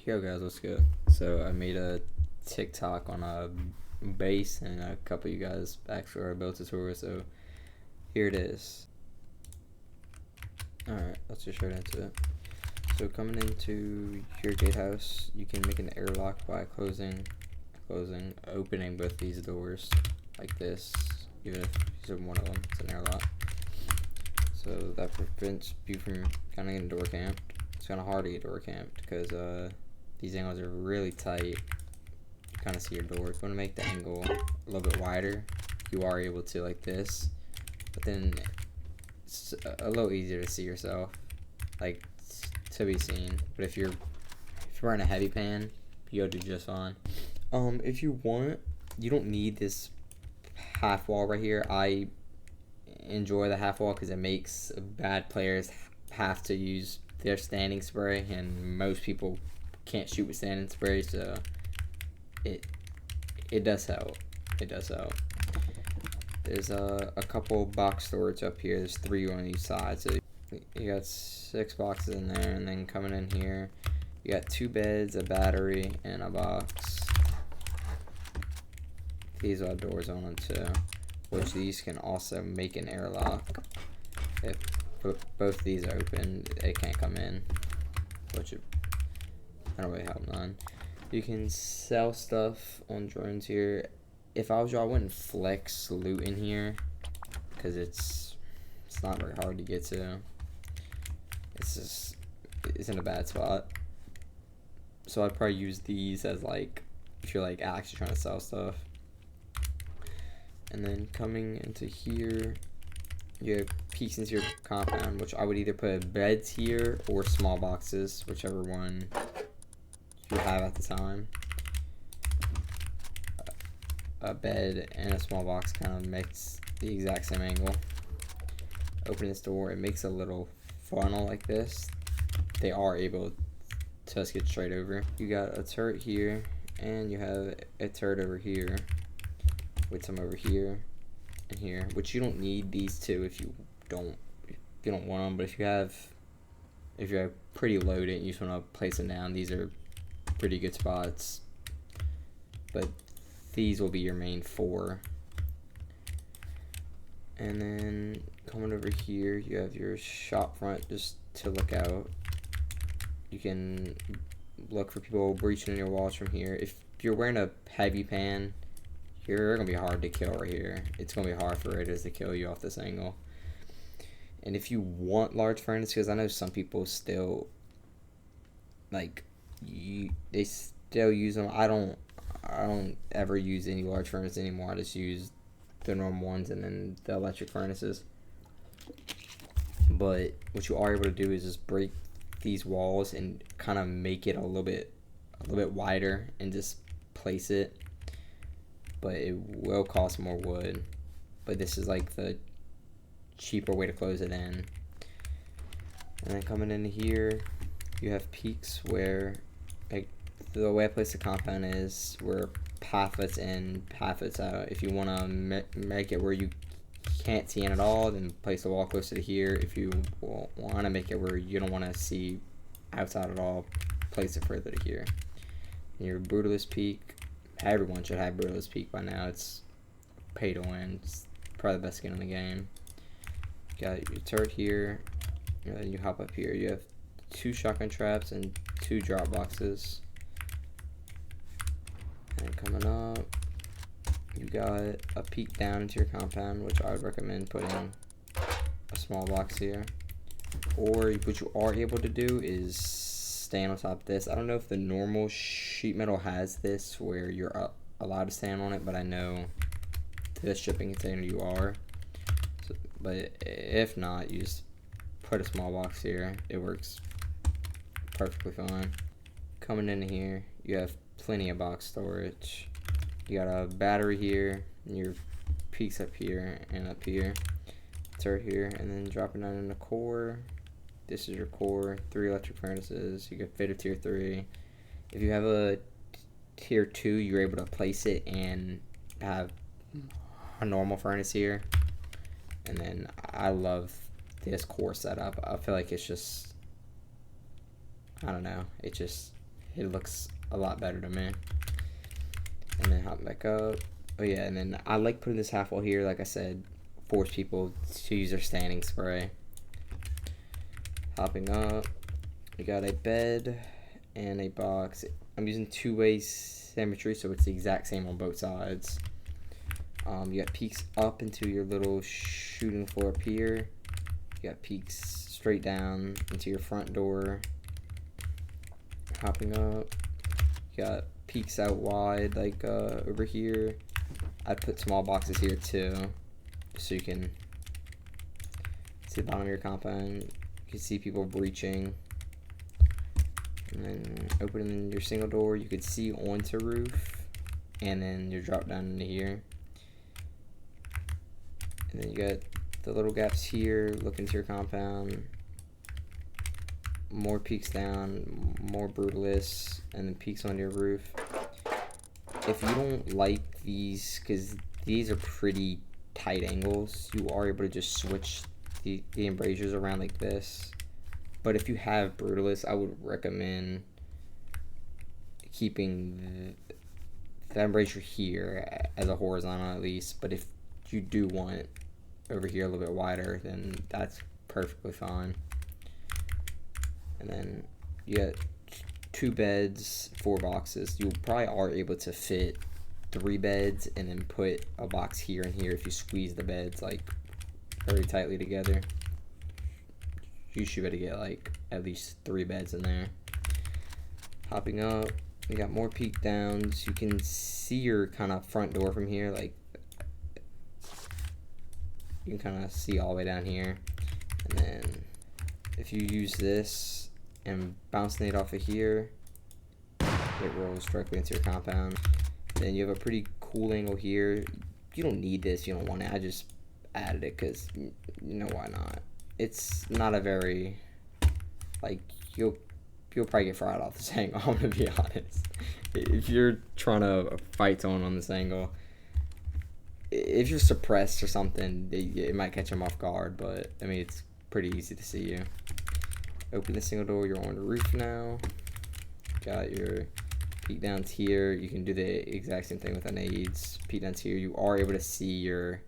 Yo guys, what's good? So I made a TikTok on a base, and a couple of you guys actually are built a tutorial, so here it is. Alright, let's just right into it. So coming into your gatehouse, you can make an airlock by opening both these doors like this. Even if you open one of them, it's an airlock. So that prevents you from kind of getting door camped. It's kind of hard to get door camped because these angles are really tight. You kind of see your door. If you want to make the angle a little bit wider, you are able to, like this. But then it's a little easier to see yourself, like to be seen. But if you're wearing a heavy pan, you'll do just fine. If you want, you don't need this half wall right here. I enjoy the half wall because it makes bad players have to use their standing spray, and most people can't shoot with standing spray, so it does help. It does help. There's a couple box storage up here. There's 3 on each side, so you got 6 boxes in there. And then coming in here, you got 2 beds, a battery, and a box. These are doors on them too, which these can also make an airlock. If both these are open, it can't come in, which I don't really help none. You can sell stuff on drones here. If I was you, I wouldn't flex loot in here because it's not very hard to get to. It's in a bad spot. So I'd probably use these as, like, if you're like actually trying to sell stuff. And then coming into here, you have peeks into your compound, which I would either put beds here or small boxes, whichever one you have at the time. A bed and a small box kind of makes the exact same angle. Open this door, it makes a little funnel like this. They are able to just get straight over. You got a turret here, and you have a turret over here, with some over here and here, which you don't need these two if you don't want them. But if you're pretty loaded and you just want to place them down, these are pretty good spots. But these will be your main 4. And then coming over here, you have your shop front just to look out. You can look for people breaching in your walls from here. If you're wearing a heavy pan, you're gonna be hard to kill right here. It's gonna be hard for raiders to kill you off this angle. And if you want large furnace, because I know some people still they still use them. I don't ever use any large furnace anymore. I just use the normal ones and then the electric furnaces. But what you are able to do is just break these walls and kind of make it a little bit wider and just place it. But it will cost more wood. But this is like the cheaper way to close it in. And then coming into here, you have peaks where, like, the way I place the compound is where half it's in, half it's out. If you want to make it where you can't see in at all, then place the wall closer to here. If you want to make it where you don't want to see outside at all, place it further to here. And your brutalist peak, everyone should have brutalist peak by now. It's pay to win. It's probably the best skin in the game. You got your turret here, and then you hop up here. You have 2 shotgun traps and 2 drop boxes. And coming up, you got a peek down into your compound, which I would recommend putting a small box here. Or what you are able to do is stand on top of this. I don't know if the normal sheet metal has this where you're allowed to stand on it, but I know this shipping container you are. So, but if not, you just put a small box here. It works perfectly fine. Coming in here, you have plenty of box storage. You got a battery here, and your peaks up here and up here, turret here, and then dropping down in the core. This is your core, 3 electric furnaces. You can fit a tier 3. If you have a tier 2, you're able to place it and have a normal furnace here. And then I love this core setup. I feel like it's just, I don't know, it just it looks a lot better to me. And then hop back up. Oh yeah, and then I like putting this half wall here, like I said, force people to use their standing spray. Hopping up, we got a bed and a box. I'm using two-way symmetry, so it's the exact same on both sides. You got peaks up into your little shooting floor up here. You got peaks straight down into your front door. Hopping up, you got peaks out wide, like over here. I'd put small boxes here too, so you can see the bottom of your compound. You can see people breaching. And then opening your single door, you could see onto roof, and then you drop down into here. And then you got the little gaps here, look into your compound. More peaks down, more brutalists, and then peaks on your roof. If you don't like these, because these are pretty tight angles, you are able to just switch the embrasures around like this. But if you have brutalists, I would recommend keeping the embrasure here as a horizontal at least. But if you do want it over here a little bit wider, then that's perfectly fine. And then you got 2 beds, 4 boxes. You probably are able to fit 3 beds and then put a box here and here if you squeeze the beds like very tightly together. You should be able to get like at least 3 beds in there. Hopping up, you got more peek downs. You can see your kind of front door from here, like you can kind of see all the way down here. And then if you use this and bouncing it off of here, it rolls directly into your compound. Then you have a pretty cool angle here. You don't need this, you don't want it. I just added it because you know why not. It's not a very, like, you'll probably get fried off this angle, I'm gonna be honest. If you're trying to fight someone on this angle, if you're suppressed or something, it might catch them off guard, but I mean, it's pretty easy to see you. Open the single door, you're on the roof now. Got your peek downs here. You can do the exact same thing with the nades. Peek downs here, you are able to see your,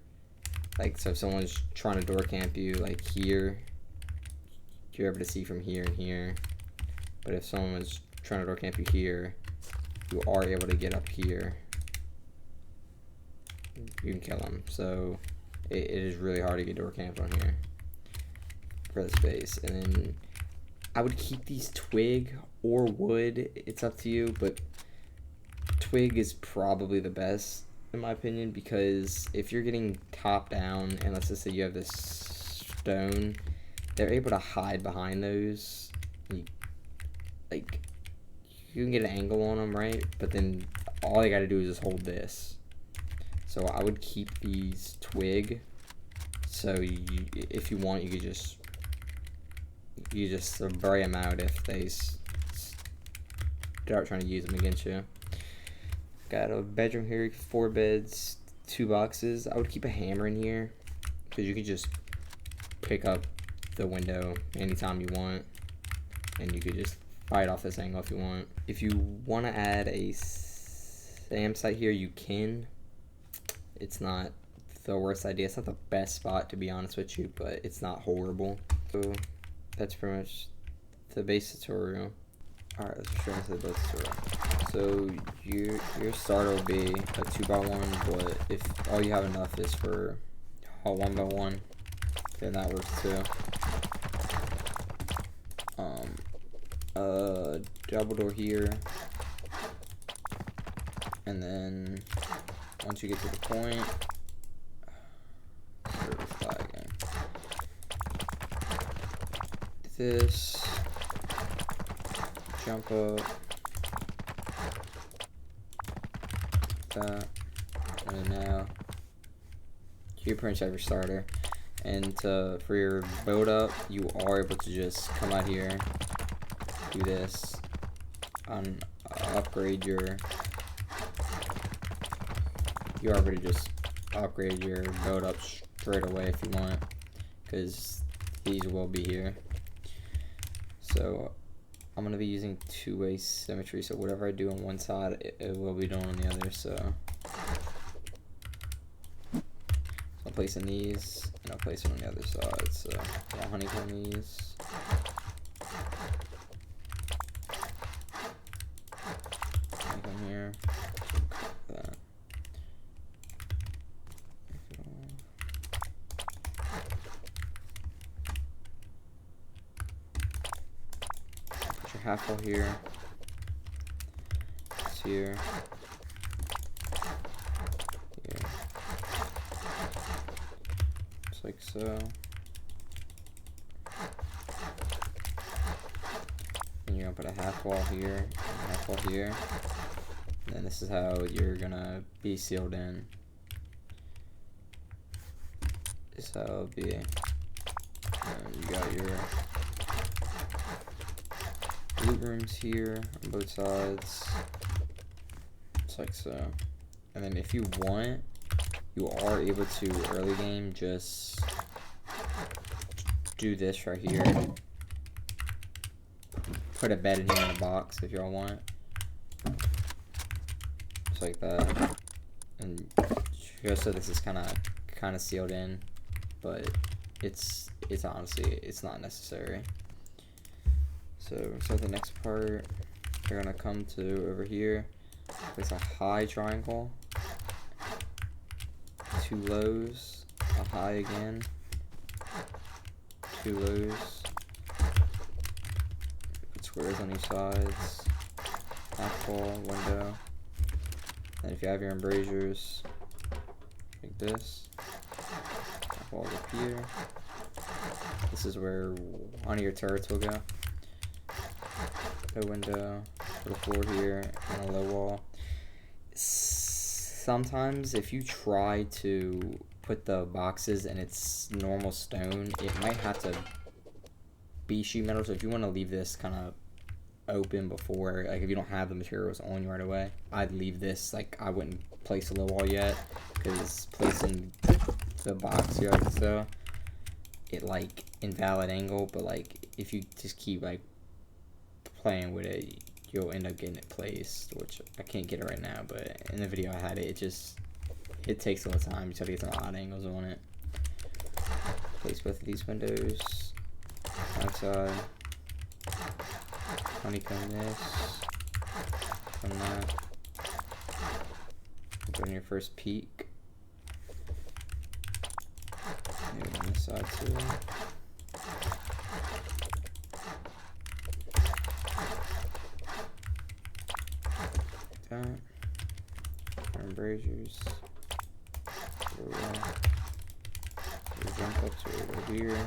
like, so if someone's trying to door camp you, like here, you're able to see from here and here. But if someone's trying to door camp you here, you are able to get up here. You can kill them. So it is really hard to get door camped on here for the space. And then I would keep these twig or wood. It's up to you, but twig is probably the best in my opinion, because if you're getting top down and let's just say you have this stone, they're able to hide behind those. Like, you can get an angle on them, right? But then all they gotta do is just hold this. So I would keep these twig. So if you want, you could just spray them out if they start trying to use them against you. Got a bedroom here, 4 beds, 2 boxes. I would keep a hammer in here because you could just pick up the window anytime you want, and you could just fight off this angle if you want. If you want to add a SAM site here, you can. It's not the worst idea. It's not the best spot, to be honest with you, but it's not horrible. So that's pretty much the base tutorial. Alright, let's try to the base tutorial. So your starter will be a 2x1, but if all you have enough is for a 1x1, then that works too. Double door here, and then once you get to the point, this, jump up, that, and now you pretty much have your starter. And for your build up, you are able to just come out here, do this, upgrade your. You are able to just upgrade your build up straight away if you want, because these will be here. So I'm gonna be using two-way symmetry, so whatever I do on one side, it will be done on the other. So I'm placing these, and I'll place it on the other side. So I'll honeycomb these. Honeycomb here. That. Put your half wall here. It's here. Like so. And you're gonna put a half wall here, and a half wall here. And then this is how you're gonna be sealed in. This is how it'll be. And you got your loot rooms here on both sides. Just like so. And then if you want, you are able to early game just do this right here. Put a bed in here in a box if y'all want. Just like that. And just so this is kind of sealed in, but it's honestly it's not necessary. So the next part, you're gonna come to over here. There's a high triangle. Two lows, a high again, two lows, put squares on each sides, half wall, window, and if you have your embrasures, like this, half wall up here, this is where one of your turrets will go, a window, put a floor here, and a low wall. Sometimes if you try to put the boxes in its normal stone, it might have to be sheet metal. So if you want to leave this kind of open before, like if you don't have the materials on you right away, I'd leave this, like I wouldn't place a low wall yet, because placing the box here like so, it like invalid angle, but like if you just keep like playing with it, you'll end up getting it placed, which I can't get it right now, but in the video I had it, it takes a little time. You try to get some odd angles on it. Place both of these windows outside. Honeycomb this. From that. Go on your first peak. Maybe on this side too. Embrasures. Jump up to over here.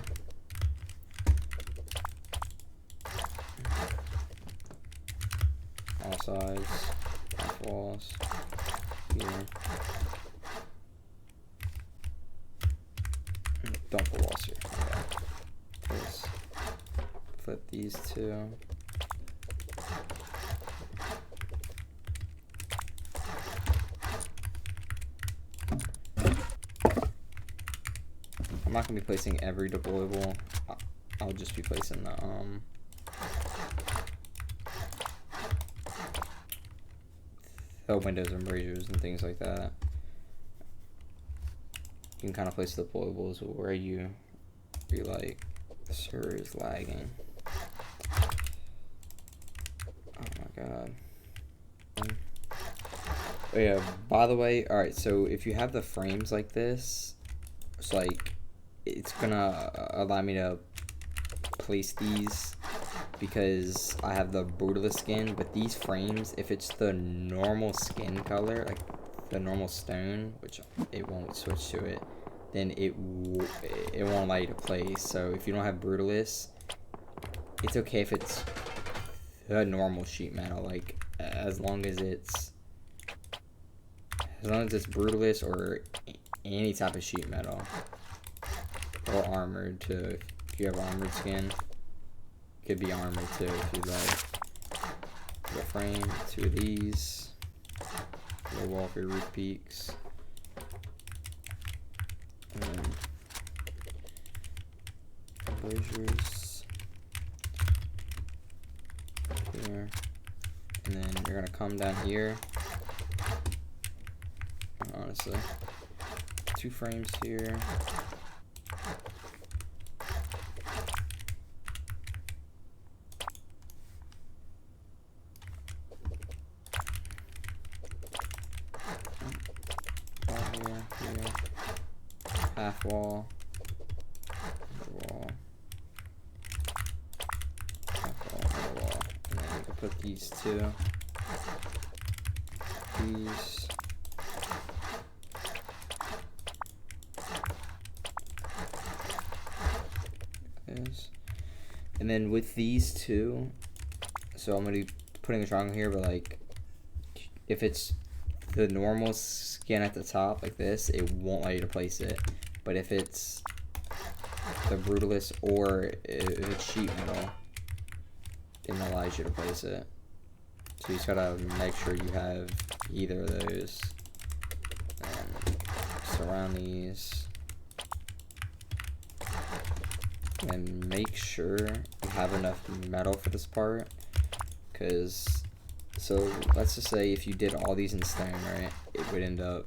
All sides, half walls, here. Don't put walls here. Okay. Just flip these two. I'm not gonna be placing every deployable. I'll just be placing the windows and embrasures and things like that. You can kind of place the deployables where you like. The server is lagging. Oh my god. Oh yeah, by the way, alright, so if you have the frames like this, it's like, it's gonna allow me to place these because I have the Brutalist skin, but these frames, if it's the normal skin color, like the normal stone, which it won't switch to it, then it won't allow you to place. So if you don't have Brutalist, it's okay if it's the normal sheet metal, like as long as it's Brutalist or any type of sheet metal. Or armored too. If you have armored skin, it could be armored too if you'd like. The frame, two of these. The wall for your roof peaks. And then embrasures. And then you're gonna come down here. Honestly, 2 frames here. Here. Half wall. Another wall. Half wall, another wall. And then you can put these 2. These. This. And then with these 2, so I'm gonna be putting a triangle here, but like if it's the normal skin at the top like this, it won't allow you to place it. But if it's the brutalist or if it's sheet metal, it allows you to place it. So you just gotta make sure you have either of those. And surround these. And make sure you have enough metal for this part. Because, so let's just say if you did all these in stone, right, it would end up,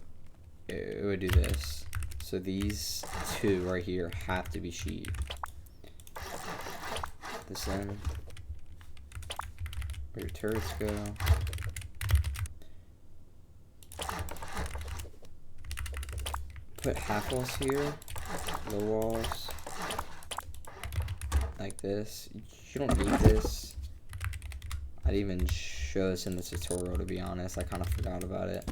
it would do this. So these 2 right here have to be sheet. This in, where your turrets go. Put half walls here, low walls, like this. You don't need this. I didn't even show this in the tutorial, to be honest. I kind of forgot about it.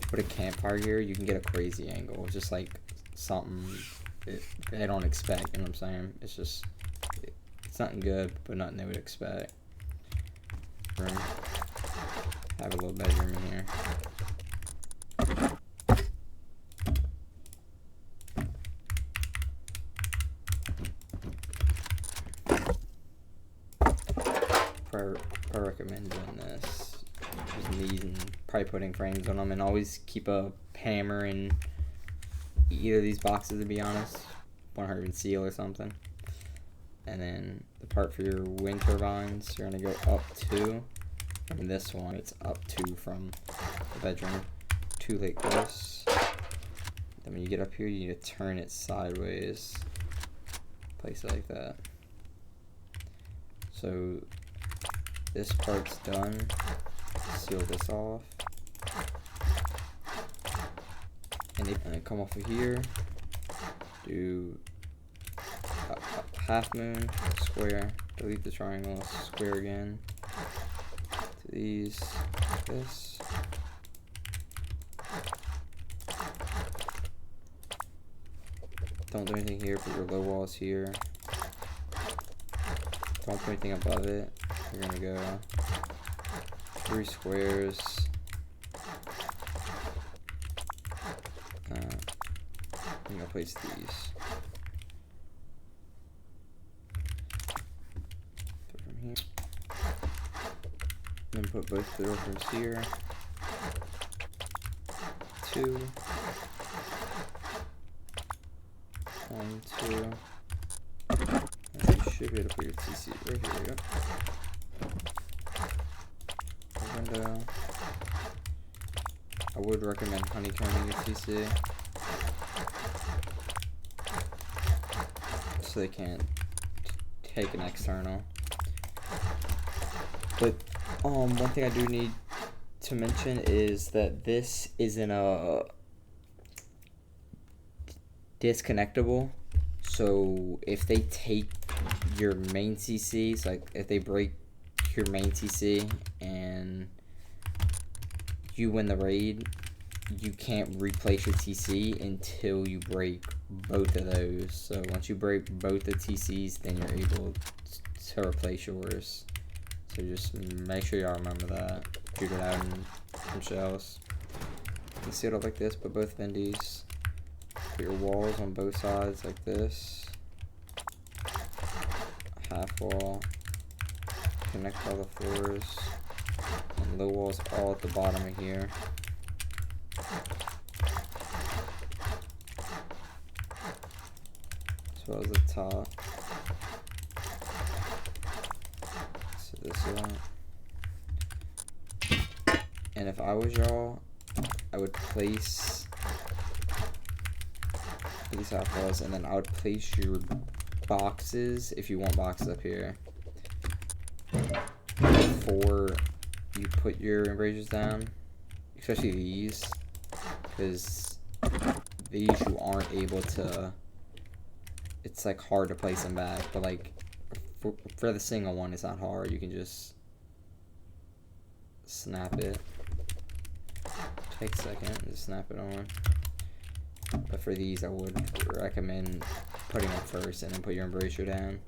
Put a campfire here, you can get a crazy angle. It's just like something that they don't expect, you know what I'm saying? It's just, it's nothing good, but nothing they would expect. Room. Have a little bedroom in here. I recommend doing this. Using these and probably putting frames on them, and always keep a hammer in either of these boxes, to be honest. 100 seal or something. And then the part for your wind turbines, you're gonna go up 2. From this one, it's up 2 from the bedroom. 2 like this. Then when you get up here, you need to turn it sideways. Place it like that. So this part's done. Seal this off. And then come off of here. Do a half moon, square, delete the triangle, square again. To these, this. Don't do anything here, put your low walls here. Don't put anything above it. You're gonna go 3 squares. I'm gonna place these. Put from here. Then put both the doors here. 2. 1, 2. And you should be able to put your TC right here. Yep. Window. I would recommend honeycombing your TC, so they can't take an external. But one thing I do need to mention is that this isn't a disconnectable. So if they take your main TCs, like if they break your main TC and you win the raid, you can't replace your TC until you break both of those. So once you break both the TCs, then you're able to replace yours. So just make sure y'all remember that. Shoot it out in some shells. You can seal it up like this, put both bendies. Put your walls on both sides like this. Half wall. Connect all the floors. And low walls all at the bottom of here. As well as the top. So this one. And if I was y'all, I would place these half walls, and then I would place your boxes, if you want boxes up here, before you put your embrasures down, especially these, because these you aren't able to, it's like hard to place them back, but like for the single one it's not hard, you can just snap it. Take a second, just snap it on. But for these, I would recommend putting them first and then put your embrasure down.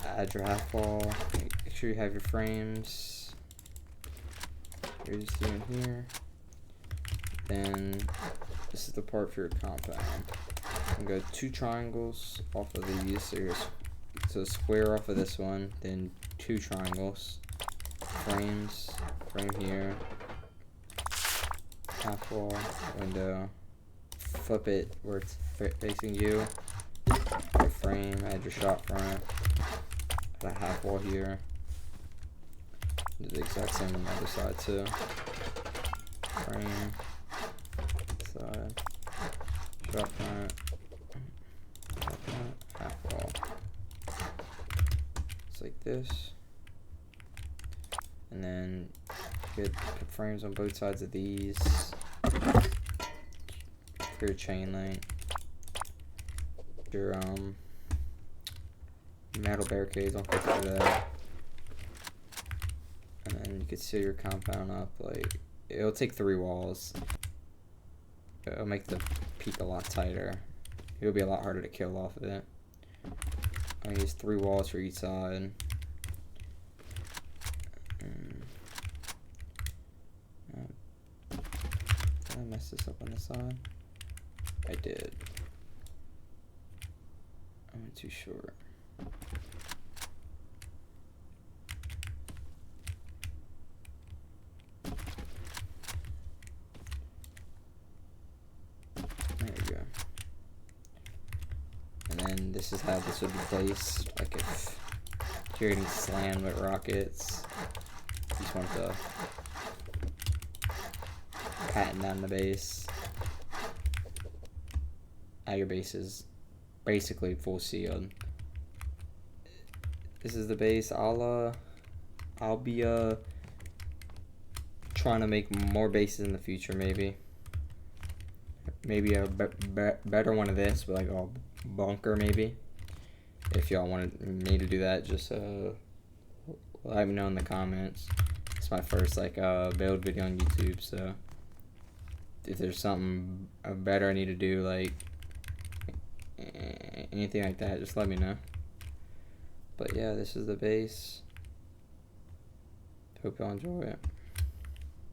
Add your half wall. Make sure you have your frames. You're just doing here. Then this is the part for your compound. I'm gonna go 2 triangles off of these. So square off of this one, then 2 triangles. Frames, frame here. Half wall, window. Flip it where it's facing you. Your frame, add your shot front. Add a half wall here. Do the exact same on the other side too. Frame, side, shot front, half wall. It's like this. And then put frames on both sides of these. For your chain link, your metal barricades on top of that, and then you can seal your compound up. Like, it'll take 3 walls. It'll make the peak a lot tighter. It'll be a lot harder to kill off of it. I use 3 walls for each side. Did I mess this up on the side? I did. I went too short. There we go. And then this is how this would be placed. Like if you're getting slammed with rockets, you just want to pattern down the base. Your base is basically full sealed. This is the base. I'll be trying to make more bases in the future. Maybe a better one of this, but like a bunker maybe. If y'all wanted me to do that, just let me know in the comments. It's my first like build video on YouTube, so if there's something better I need to do, like anything like that, just let me know. But yeah, this is the base. Hope y'all enjoy it.